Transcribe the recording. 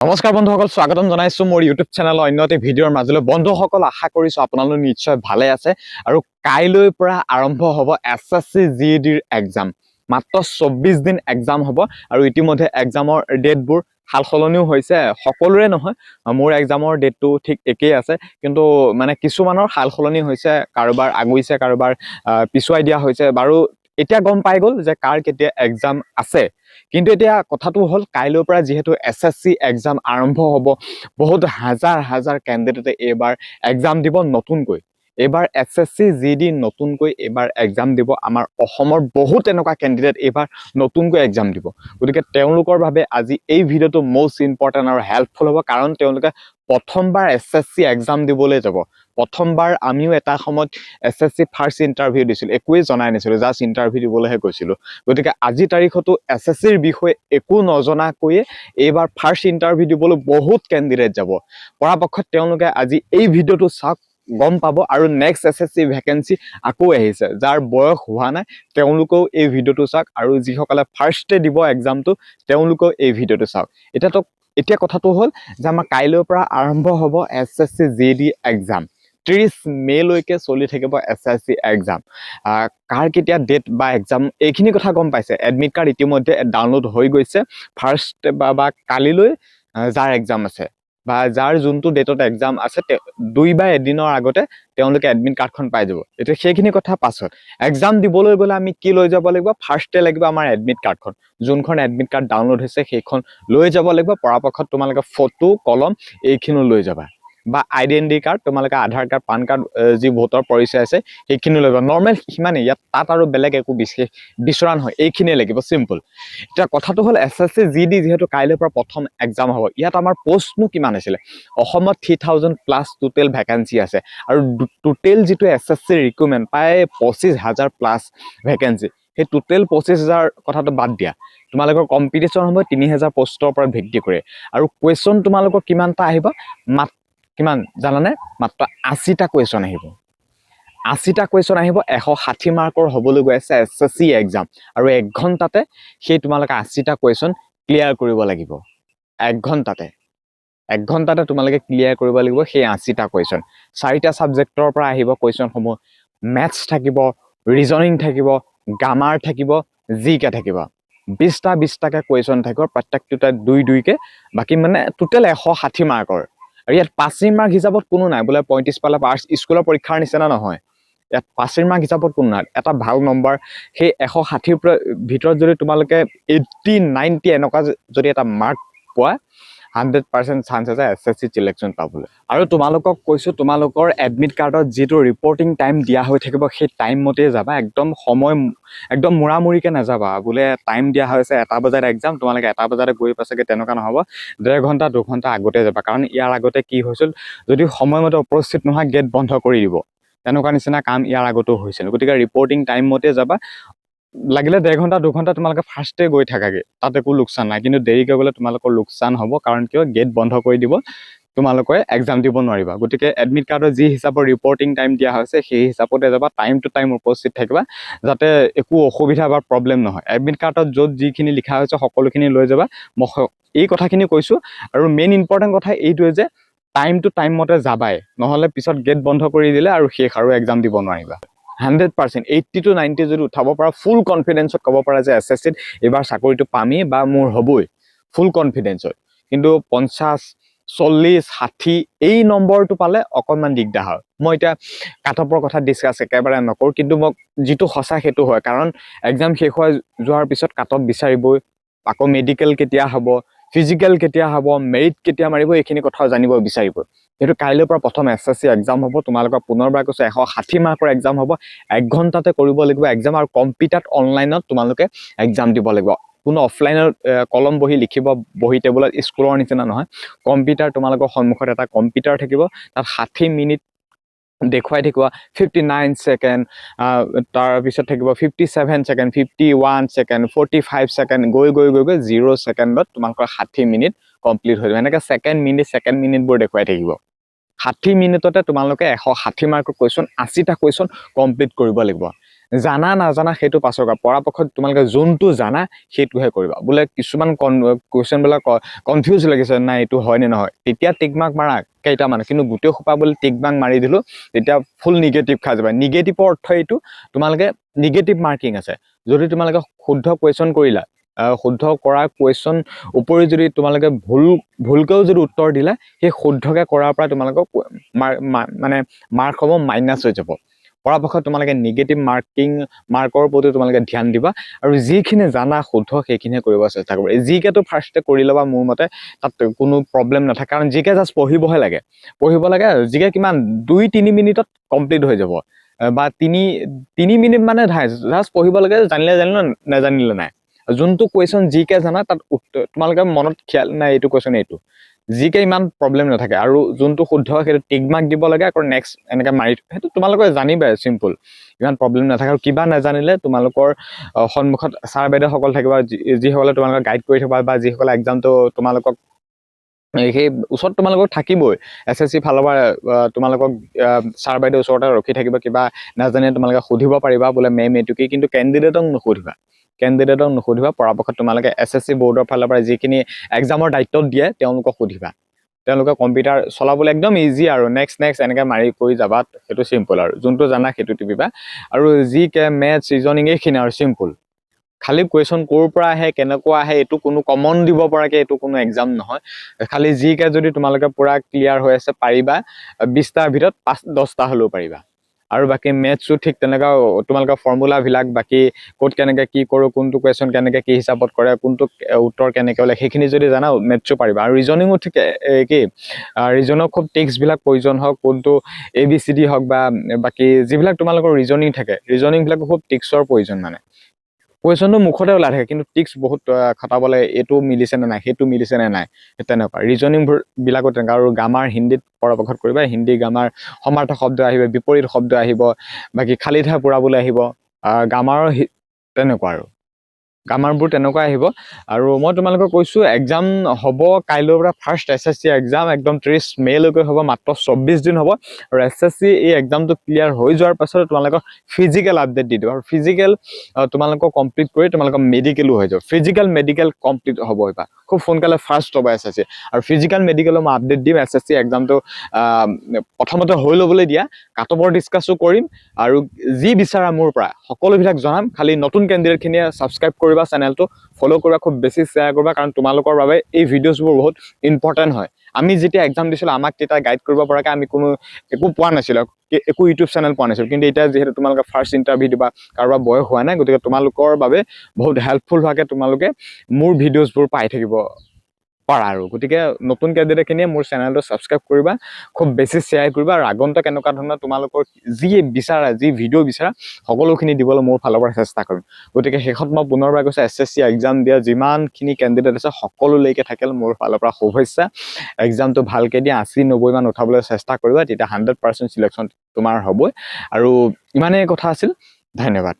নমস্কাৰ বন্ধুসকল, স্বাগতম জনাইছো মোৰ ইউটিউব চেনেলৰ অন্য এটা ভিডিঅ'ৰ মাজলৈ। বন্ধুসকল, আশা কৰিছো আপোনালোক নিশ্চয় ভালে আছে আৰু কাইলৈৰ পৰা আৰম্ভ হ'ব এছএছচি জিইডিৰ এক্সাম। মাত্ৰ 24 দিন এক্সাম হ'ব আৰু ইতিমধ্যে এক্সামৰ ডেটবোৰ সাল সলনিও হৈছে। সকলোৰে নহয়, মোৰ এক্সামৰ ডেটটো ঠিক একেই আছে, কিন্তু মানে কিছুমানৰ সাল সলনি হৈছে, কাৰোবাৰ আগুৱাইছে, কাৰোবাৰ পিছুৱাই দিয়া হৈছে। বাৰু এতিয়া গম পাই গ'ল যে কাৰ কেতিয়া এক্সাম আছে। কিন্তু এতিয়া কথাটো হ'ল, কাইলৈৰ পৰা যিহেতু এছএছচি এক্সাম আৰম্ভ হ'ব, বহুত হাজাৰ হাজাৰ কেণ্ডিডেটে এইবাৰ এক্সাম দিব নতুনকৈ। এইবাৰ এছএছচি জিডি নতুনকৈ এইবাৰ এক্সাম দিব। আমাৰ অসমৰ বহুত এনেকুৱা কেণ্ডিডেট এইবাৰ নতুনকৈ এক্সাম দিব। গতিকে তেওঁলোকৰ বাবে আজি এই ভিডিঅ'টো মষ্ট ইম্পৰ্টেণ্ট আৰু হেল্পফুল হ'ব, কাৰণ তেওঁলোকে প্ৰথমবাৰ এছএছচি এক্সাম দিবলৈ যাব। প্ৰথমবাৰ আমিও এটা সময়ত এছএছচি ফাৰ্ষ্ট ইণ্টাৰভিউ দিছিলোঁ, একোৱেই জনাই নাছিলোঁ, জাষ্ট ইণ্টাৰভিউ দিবলৈহে গৈছিলোঁ। গতিকে আজি তাৰিখতো এছএছচিৰ বিষয়ে একো নজনাকৈয়ে এইবাৰ ফাৰ্ষ্ট ইণ্টাৰভিউ দিবলৈ বহুত কেণ্ডিডেট যাব। পৰাপক্ষত তেওঁলোকে আজি এই ভিডিঅ'টো চাওক, গম পাব। আৰু নেক্সট এছএছচি ভেকেঞ্চি আকৌ আহিছে, যাৰ বয়স হোৱা নাই তেওঁলোকেও এই ভিডিঅ'টো চাওক, আৰু যিসকলে ফাৰ্ষ্টে দিব এক্সামটো তেওঁলোকেও এই ভিডিঅ'টো চাওক। এতিয়া কথাটো হ'ল যে আমাৰ কাইলৈৰ পৰা আৰম্ভ হ'ব এছএছচি জিডি এক্সাম। 30 মে'লৈকে চলি থাকিব এছএছচি এক্সাম। কাৰ কেতিয়া ডেট বা এক্সাম এইখিনি কথা গম পাইছে। এডমিট কাৰ্ড ইতিমধ্যে ডাউনলোড হৈ গৈছে। ফাৰ্ষ্ট বা কালিলৈ যাৰ এক্সাম আছে বা যাৰ যোনটো ডেটত এক্সাম আছে 2 বা এদিনৰ আগতে তেওঁলোকে এডমিট কাৰ্ডখন পাই যাব। এতিয়া সেইখিনি কথা পাছত। এক্সাম দিবলৈ গ'লে আমি কি লৈ যাব লাগিব? ফাৰ্ষ্টে লাগিব আমাৰ এডমিট কাৰ্ডখন। যোনখন এডমিট কাৰ্ড ডাউনলোড হৈছে সেইখন লৈ যাব লাগিব। পৰাপক্ষত তোমালোকে ফটো, কলম এইখিনিও লৈ যাবা, বা আইডেণ্টি কাৰ্ড, তোমালোকে আধাৰ কাৰ্ড, পান কাৰ্ড, যি ভোটৰ পৰিচয় আছে সেইখিনি লৈ যাবা। নৰ্মেল সিমানেই, ইয়াত তাত আৰু বেলেগ একো বিশেষ বিচৰা নহয়, এইখিনিয়ে লাগিব, চিম্পল। এতিয়া কথাটো হ'ল, এছএছচি জিডি যিহেতু কাইলৈৰ পৰা প্ৰথম এক্সাম হ'ব, ইয়াত আমাৰ পষ্টনো কিমান আছিলে? অসমত 3000+ টোটেল ভেকেঞ্চি আছে, আৰু টোটেল যিটো এছএছচি ৰিক্ৰুটমেণ্ট প্ৰায় 25,000+ ভেকেঞ্চি। সেই টোটেল 25,000 কথাটো বাদ দিয়া, তোমালোকৰ কম্পিটিশ্যন হ'ব 3,000 পষ্টৰ ওপৰত ভিত্তি কৰি। আৰু কুৱেশ্যন তোমালোকৰ কিমানটা আহিব? কিমান জানানে? মাত্ৰ 80টা কুৱেশ্যন আহিব। 80টা কুৱেশ্যন আহিব। 160 মাৰ্কৰ হ'বলৈ গৈ আছে এছএছচি এক্সাম, আৰু 1 ঘণ্টাতে সেই তোমালোকে 80টা কুৱেশ্যন ক্লিয়াৰ কৰিব লাগিব। 1 ঘণ্টাতে তোমালোকে ক্লিয়াৰ কৰিব লাগিব সেই 80টা কুৱেশ্যন। 4টা ছাবজেক্টৰ পৰা আহিব কুৱেশ্যনসমূহ। মেথছ থাকিব, ৰিজনিং থাকিব, গ্ৰামাৰ থাকিব, জিকে থাকিব। 20টাকৈ কুৱেশ্যন থাকিব, প্ৰত্যেকটোতে 2-2কৈ। বাকী মানে টোটেল 160 মাৰ্কৰ। আৰু ইয়াত পাছিং মাৰ্ক হিচাপত কোনো নাই, বোলে 35 পালে পাছ। স্কুলৰ পৰীক্ষাৰ নিচিনা নহয়, ইয়াত পাছিং মাৰ্ক হিচাপত কোনো নাই। এটা ভাল নম্বৰ, সেই 160ৰ ভিতৰত যদি তোমালোকে 80-90 এনেকুৱা যদি এটা মাৰ্ক পোৱা, 100% চান্স আছে এছএছচি চিলেকশ্যন পাবলৈ। আৰু তোমালোকক কৈছোঁ, তোমালোকৰ এডমিট কাৰ্ডত যিটো ৰিপৰ্টিং টাইম দিয়া হৈ থাকিব সেই টাইম মতেই যাবা। একদম মূৰামূৰিকৈ নাযাবা, বোলে টাইম দিয়া হৈছে 1টা বজাত এক্সাম, তোমালোকে 1টা বজাতে গৈ পাছাগে, তেনেকুৱা নহ'ব। 1.5 ঘণ্টা 2 ঘণ্টা আগতে যাবা, কাৰণ ইয়াৰ আগতে কি হৈছিল, যদি সময়মতে উপস্থিত নহয় গেট বন্ধ কৰি দিব। তেনেকুৱা নিচিনা কাম ইয়াৰ আগতেও হৈছিল। গতিকে ৰিপৰ্টিং টাইম মতে যাবা। লাগিলে 1.5 ঘণ্টা 2 ঘণ্টা তোমালোকে ফাৰ্ষ্টে গৈ থাকাগে, তাত একো লোকচান নাই। কিন্তু দেৰিকৈ গ'লে তোমালোকৰ লোকচান হ'ব, কাৰণ কিয়? গেট বন্ধ কৰি দিব, তোমালোকে এক্সাম দিব নোৱাৰিবা। গতিকে এডমিট কাৰ্ডত যি হিচাপৰ ৰিপৰ্টিং টাইম দিয়া হৈছে সেই হিচাপতে যাবা, টাইম টু টাইম উপস্থিত থাকিবা, যাতে একো অসুবিধা বা প্ৰব্লেম নহয়। এডমিট কাৰ্ডত য'ত যিখিনি লিখা হৈছে সকলোখিনি লৈ যাবা। মই এই কথাখিনি কৈছোঁ। আৰু মেইন ইম্পৰ্টেণ্ট কথা এইটোৱে যে টাইম টু টাইম মতে যাবাই, নহ'লে পিছত গেট বন্ধ কৰি দিলে আৰু শেষ, আৰু এক্সাম দিব নোৱাৰিবা। 100% 80-90 যদি উঠাব পৰা, ফুল কনফিডেঞ্চত ক'ব পৰা যে এছএছচিত এইবাৰ চাকৰিটো পামেই বা মোৰ হ'বই, ফুল কনফিডেঞ্চত। কিন্তু 50, 40, 60 এই নম্বৰটো পালে অকণমান দিগদাৰ হয়। মই এতিয়া কাট অফৰ কথা ডিছকাছ একেবাৰে নকৰোঁ, কিন্তু মই যিটো সঁচা সেইটো হয়, কাৰণ এক্সাম শেষ হৈ যোৱাৰ পিছত কাট অফ বিচাৰিবই। আকৌ মেডিকেল কেতিয়া হ'ব, ফিজিকেল কেতিয়া হ'ব, মেৰিট কেতিয়া মাৰিব, এইখিনি কথাও জানিব বিচাৰিব। সেইটো কাইলৈৰ পৰা প্ৰথম এছএছচি এক্সাম হ'ব। তোমালোকৰ পুনৰবাৰ কৈছোঁ 160 মাৰ্কৰ এক্সাম হ'ব। 1 ঘণ্টাতে কৰিব লাগিব এক্সাম, আৰু কম্পিউটাৰত অনলাইনত তোমালোকে এক্সাম দিব লাগিব। কোনো অফলাইনত কলম বহি লিখিব, বহি টেবুলত, স্কুলৰ নিচিনা নহয়। কম্পিউটাৰ, তোমালোকৰ সন্মুখত এটা কম্পিউটাৰ থাকিব, তাত 60 মিনিট দেখুৱাই থাকিব। 59 ছেকেণ্ড, তাৰপিছত থাকিব 57 ছেকেণ্ড, 51 ছেকেণ্ড, 45 ছেকেণ্ড, গৈ 0 ছেকেণ্ডত তোমালোকৰ 60 মিনিট কমপ্লিট হৈ যাব। এনেকৈ ছেকেণ্ড মিনিটবোৰ দেখুৱাই থাকিব। 60 মিনিটতে তোমালোকে 160 মাৰ্কৰ কুৱেশ্যন, 80টা কুৱেশ্যন কমপ্লিট কৰিব লাগিব। জানা নাজানা সেইটো পাছৰ কথা পৰাপক্ষত তোমালোকে যোনটো জানা সেইটোহে কৰিবা বোলে কিছুমান কুৱেশ্যনবিলাক কনফিউজ লাগিছে নাই এইটো হয় নে নহয় তেতিয়া টিক মাৰ্ক মাৰা কেইটামান কিন্তু গোটেই সোপা বুলি টিক মাৰ্ক মাৰি দিলোঁ তেতিয়া ফুল নিগেটিভ খাই যাবা নিগেটিভৰ অৰ্থ এইটো তোমালোকে নিগেটিভ মাৰ্কিং আছে যদি তোমালোকে শুদ্ধ কুৱেশ্যন কৰিলা শুদ্ধ কৰা কুৱেশ্যন উপৰি যদি তোমালোকে ভুলকৈও যদি উত্তৰ দিলা সেই শুদ্ধকৈ কৰাৰ পৰা তোমালোকক মানে মাৰ্ক হ'ব মাইনাছ হৈ যাব পৰাপক্ষত তোমালোকে নিগেটিভ মাৰ্কৰ প্ৰতি তোমালোকে ধ্যান দিবা আৰু যিখিনি জানা শুদ্ধ সেইখিনিহে কৰিব চেষ্টা কৰিবা জিকেটো ফাৰ্ষ্টে কৰি ল'বা মোৰ মতে তাত কোনো প্ৰব্লেম নাথাকে কাৰণ জিকে জাষ্ট পঢ়িব লাগে জিকে কিমান 2-3 মিনিটত কমপ্লিট হৈ যাব বা তিনি মিনিট মানে জাষ্ট পঢ়িব লাগে জানিলে নাজানিলে নাই যোনটো কুৱেশ্যন জিকে জানা তাত তোমালোকে মনত খিয়াল নাই এইটো কুৱেশ্যন এইটো জিকে ইমান প্ৰব্লেম নাথাকে আৰু যোনটো শুদ্ধ সেইটো টিক মাৰ্ক দিব লাগে আকৌ নেক্সট এনেকৈ মাৰি সেইটো তোমালোকে জানিবাই চিম্পল ইমান প্ৰব্লেম নাথাকে আৰু কিবা নাজানিলে তোমালোকৰ সন্মুখত ছাৰ বাইদেউসকল থাকিব যিসকলে তোমালোকক গাইড কৰি থাকিবা বা যিসকলে এক্সামটো তোমালোকক সেই ওচৰত তোমালোকক থাকিবই SSC ফালৰ পৰা তোমালোকক ছাৰ বাইদেউ ওচৰতে ৰখি থাকিব কিবা নাজানিলে তোমালোকে সুধিব পাৰিবা বোলে মেম এইটো কি কিন্তু কেণ্ডিডেটক নুসুধিবা পৰাপক্ষত তোমালোকে SSC বৰ্ডৰ ফালৰ পৰা যিখিনি এক্সামৰ দায়িত্বত দিয়ে তেওঁলোকক সুধিবা তেওঁলোকে কম্পিউটাৰ চলাবলৈ একদম ইজি আৰু নেক্সট এনেকৈ মাৰি কৰি যাবা সেইটো চিম্পল আৰু যোনটো জানা সেইটো টিপিবা আৰু জিকে মেথছ ৰিজনিং এইখিনি আৰু চিম্পল খালি কুৱেশ্যন ক'ৰ পৰা আহে কেনেকুৱা আহে এইটো কোনো কমন দিব পৰাকৈ এইটো কোনো এক্সাম নহয় খালি জিকে যদি তোমালোকে পূৰা ক্লিয়াৰ হৈ আছে পাৰিবা 20টাৰ ভিতৰত 5-10টা হ'লেও পাৰিবা আৰু বাকী মেথছো ঠিক তেনেকুৱা তোমালোকৰ ফৰ্মুলাবিলাক বাকী ক'ত কেনেকৈ কি কৰোঁ কোনটো কুৱেশ্যন কেনেকৈ কি হিচাপত কৰে কোনটো উত্তৰ কেনেকৈ ওলায় সেইখিনি যদি জানা মেথছো পাৰিবা আৰু ৰিজনিঙো ঠিক কি ৰিজনক খুব টেক্সটবিলাক প্ৰয়োজন হওক কোনটো ABCD হওক বা বাকী যিবিলাক তোমালোকৰ ৰিজনিং থাকে ৰিজনিংবিলাকো খুব টেক্সৰ প্ৰয়োজন মানে কুৱেশ্যনটো মুখতে ওলাই থাকে কিন্তু টিক্স বহুত খটাবলৈ এইটো মিলিছে নে নাই সেইটো মিলিছে নে নাই তেনেকুৱা ৰিজনিংবিলাকো তেনেকুৱা আৰু গ্ৰামাৰ হিন্দীত পৰাপক্ষত কৰিবা হিন্দী গ্ৰামাৰ সমাৰ্থক শব্দ আহিব বিপৰীত শব্দ আহিব বাকী খালী ঠাই পূৰাবলৈ আহিব গ্ৰামাৰৰ তেনেকুৱা আৰু গ্ৰামাৰবোৰ তেনেকুৱা আহিব আৰু মই তোমালোকক কৈছোঁ এক্সাম হ'ব কাইলৈৰ পৰা ফাৰ্ষ্ট SSC এক্সাম একদম 30 মে'লৈকে হ'ব মাত্ৰ 24 দিন হ'ব আৰু SSC এই এক্সামটো ক্লিয়াৰ হৈ যোৱাৰ পাছত তোমালোকক ফিজিকেল আপডেট দি দিব আৰু ফিজিকেল তোমালোকক কমপ্লিট কৰি তোমালোকৰ মেডিকেলো হৈ যাব মেডিকেল কমপ্লিট হ'ব এইবাৰ খুব সোনকালে ফাৰ্ষ্ট হ'ব SSC আৰু ফিজিকেল মেডিকেলৰ মই আপডেট দিম SSC এক্সামটো প্ৰথমতে হৈ ল'বলৈ দিয়া কাটঅফৰ ডিছকাছো কৰিম আৰু যি বিচাৰা মোৰ পৰা সকলোবিলাক জনাম খালি নতুন কেণ্ডিডেটখিনিয়ে ছাবস্ক্ৰাইব কৰিবা চেনেলটো ফ'ল' কৰিবা খুব বেছি শ্বেয়াৰ কৰিবা কাৰণ তোমালোকৰ বাবে এই ভিডিঅ'ছবোৰ বহুত ইম্পৰ্টেণ্ট হয় আমি যেতিয়া এক্সাম দিছিলোঁ আমাক তেতিয়া গাইড কৰিব পৰাকৈ আমি একো পোৱা নাছিলোঁ একো ইউটিউব চেনেল পোৱা নাছিলোঁ কিন্তু এতিয়া যিহেতু তোমালোকে ফাৰ্ষ্ট ইণ্টাৰভিউ দিবা কাৰোবাৰ বয়স হোৱা নাই গতিকে তোমালোকৰ বাবে বহুত হেল্পফুল হোৱাকৈ তোমালোকে মোৰ ভিডিঅ'ছবোৰ পাই থাকিব পাৰা আৰু গতিকে নতুন কেণ্ডিডেটখিনিয়ে মোৰ চেনেলটো ছাবস্ক্ৰাইব কৰিবা খুব বেছি শ্বেয়াৰ কৰিবা আৰু আগন্তুক এনেকুৱা ধৰণৰ তোমালোকৰ যি বিচাৰা যি ভিডিঅ' বিচাৰা সকলোখিনি দিবলৈ মোৰ ফালৰ পৰা চেষ্টা কৰিম গতিকে শেষত মই পুনৰবাৰ কৈছোঁ SSC এক্সাম দিয়া যিমানখিনি কেণ্ডিডেট আছে সকলোলৈকে থাকিল মোৰ ফালৰ পৰা শুভেচ্ছা এক্সামটো ভালকৈ দিয়া 80-90 মান উঠাবলৈ চেষ্টা কৰিবা তেতিয়া 100% চিলেকশ্যন তোমাৰ হ'বই আৰু ইমানেই কথা আছিল ধন্যবাদ